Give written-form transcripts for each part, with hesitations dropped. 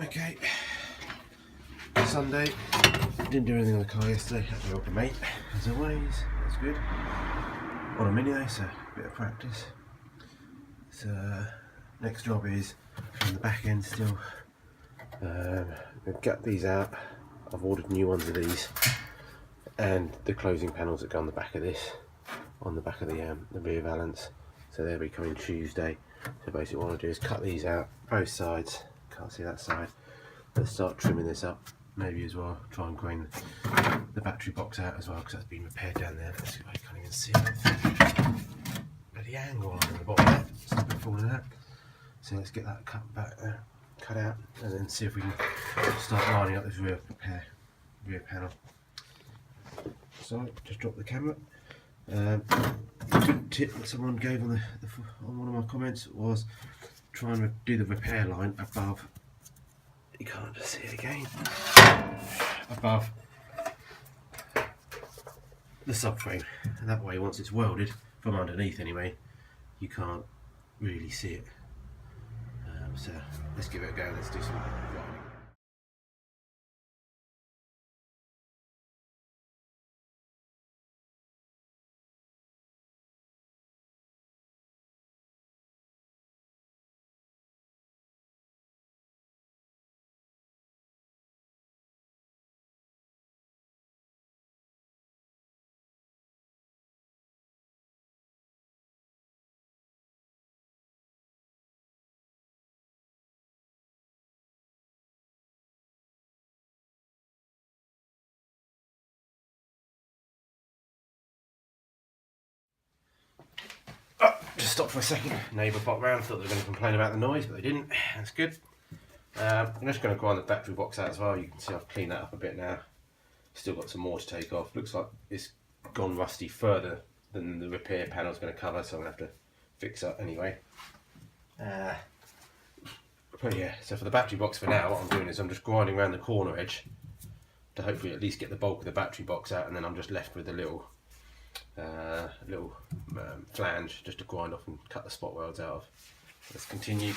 Okay, Sunday, didn't do anything on the car yesterday, had to help a mate, as always, that's good. On a Mini though, so a bit of practice. So, next job is on the back end still. I've got these out, I've ordered new ones of these, and the closing panels that go on the back of this, on the back of the rear valance. So they'll be coming Tuesday. So basically what I want to do is cut these out, both sides, can't see that side. Let's start trimming this up, maybe as well, try and grind the battery box out as well, because that's been repaired down there. Let's see if I can't even see it. Bloody angle on the bottom there, stop it falling out. So let's get that cut out, and then see if we can start lining up this rear panel. So just drop the camera. A good tip that someone gave on on one of my comments was try and do the repair line above. You can't just see it again. Above the subframe, and that way, once it's welded from underneath, anyway, you can't really see it. So let's give it a go. Let's do some grinding. Just stop for a second. Neighbour popped round, thought they were going to complain about the noise, but they didn't. That's good. I'm just going to grind the battery box out as well. You can see I've cleaned that up a bit now. Still got some more to take off. Looks like it's gone rusty further than the repair panel's going to cover, so I'm going to have to fix that anyway. But yeah, so for the battery box for now, what I'm doing is I'm just grinding around the corner edge to hopefully at least get the bulk of the battery box out, and then I'm just left with a little flange just to grind off and cut the spot welds out of. Let's continue.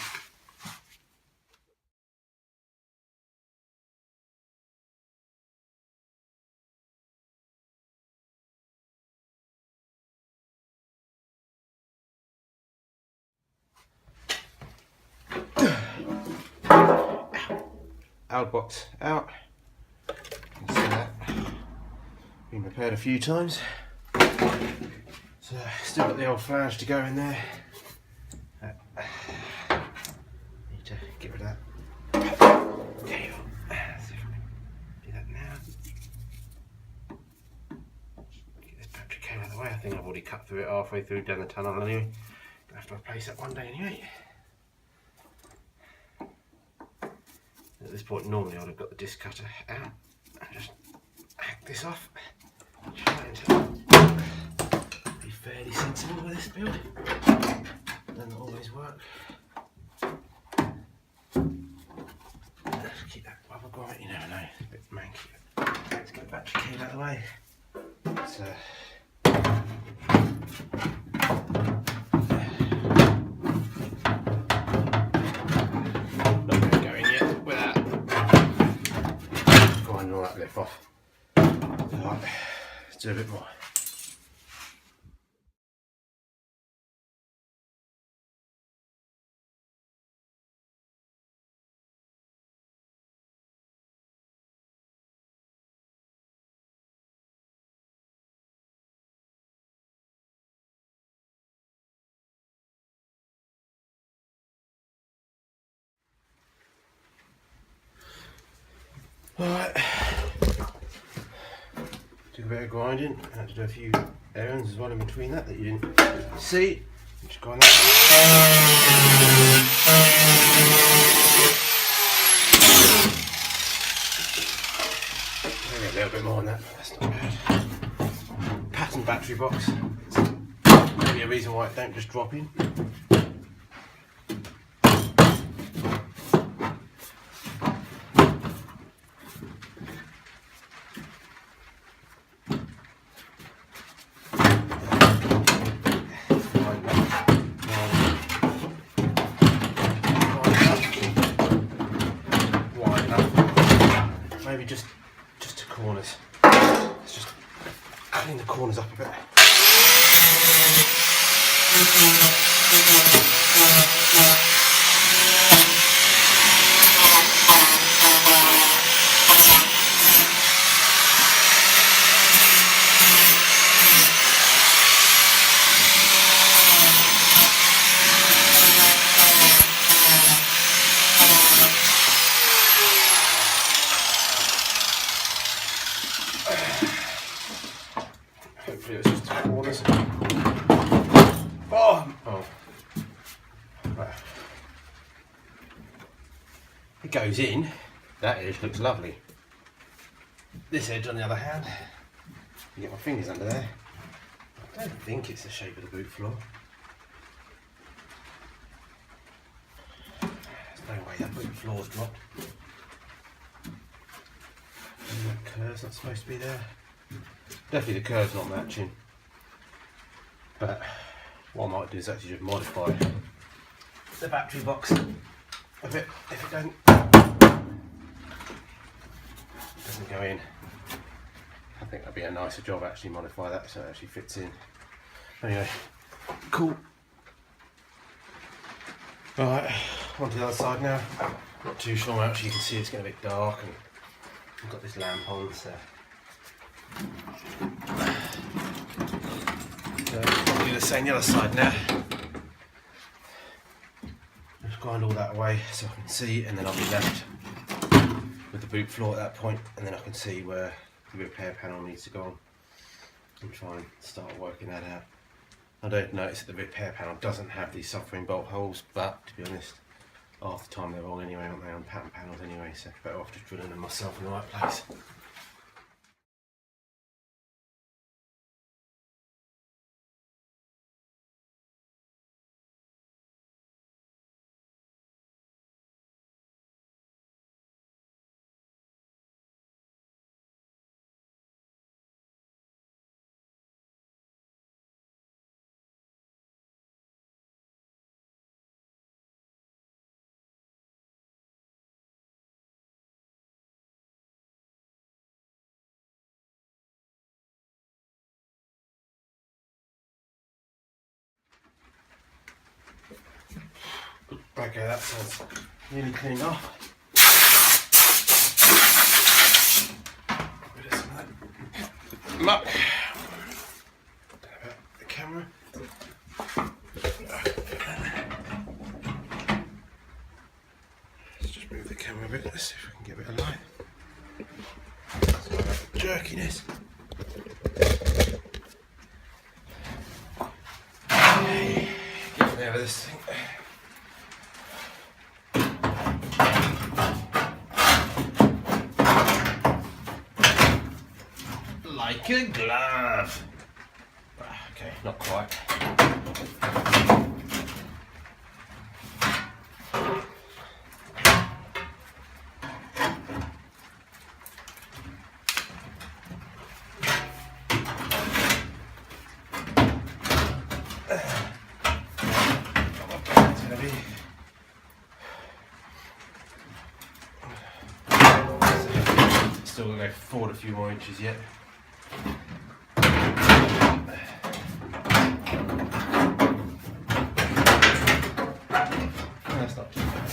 Out box out. You can see that been repaired a few times. So still got the old flange to go in there. Need to get rid of that. Okay, let's see if I can do that now. Get this battery cable out of the way. I think I've already cut through it halfway through down the tunnel anyway. Gonna have to replace that one day anyway. At this point, normally I would have got the disc cutter out and just hack this off. Trying to be fairly sensible with this build. Doesn't always work. Keep that rubber grommet, you never know, it's a bit manky. Let's get the battery cable out of the way. So, not going to go in yet without grinding all that lip off. Right, let's do a bit more. Alright, took a bit of grinding, I had to do a few errands as well in between that you didn't see. Just grind that. Maybe a little bit more on that, but that's not bad. Pattern battery box, maybe a reason why it don't just drop in. maybe just to corners. Let's just clean the corners up a bit. Hopefully it's just the corners. Oh. Right. It goes in. That edge looks lovely. This edge on the other hand, you get my fingers under there. I don't think it's the shape of the boot floor. There's no way that boot floor's dropped. And that curve's not supposed to be there. Definitely the curve's not matching. But what I might do is actually just modify the battery box a bit if it doesn't go in. I think that'd be a nicer job, actually modify that so it actually fits in. Anyway, cool. Alright, on to the other side now. Not too sure, actually you can see it's getting a bit dark and I've got this lamp on, so I'll do the same the other side now. Just grind all that away so I can see, and then I'll be left with the boot floor at that point, and then I can see where the repair panel needs to go on and try and start working that out. I don't notice that the repair panel doesn't have these soldering bolt holes, but to be honest, half the time they're wrong anyway, aren't they, on pattern panels anyway, so better off just drilling them myself in the right place. Okay, that sounds nearly cleaned off. Rid of some of that muck. About the camera. Let's just move the camera a bit. Let's see if we can get a bit of light. Sorry about the jerkiness. Getting over this thing. Like a glove. Okay, not quite. Still going to go forward a few more inches yet. That's not too bad.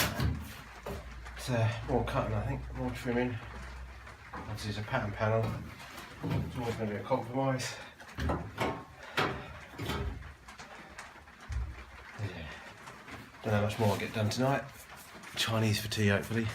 It's more cutting, I think, more trimming. Obviously it's a pattern panel, it's always going to be a compromise. Yeah. Don't know how much more I'll get done tonight. Chinese for tea, hopefully.